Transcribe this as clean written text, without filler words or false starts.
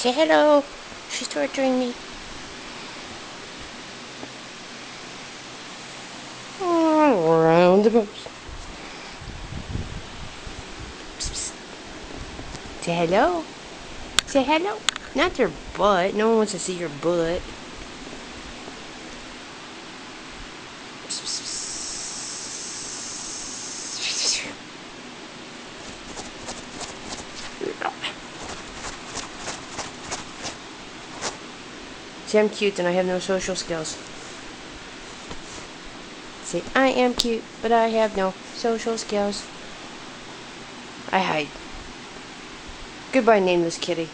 Say hello. She's torturing me. Around the post. Say hello. Say hello. Not your butt. No one wants to see your butt. Say I'm cute and I have no social skills. Say I am cute, but I have no social skills. I hide. Goodbye, nameless kitty.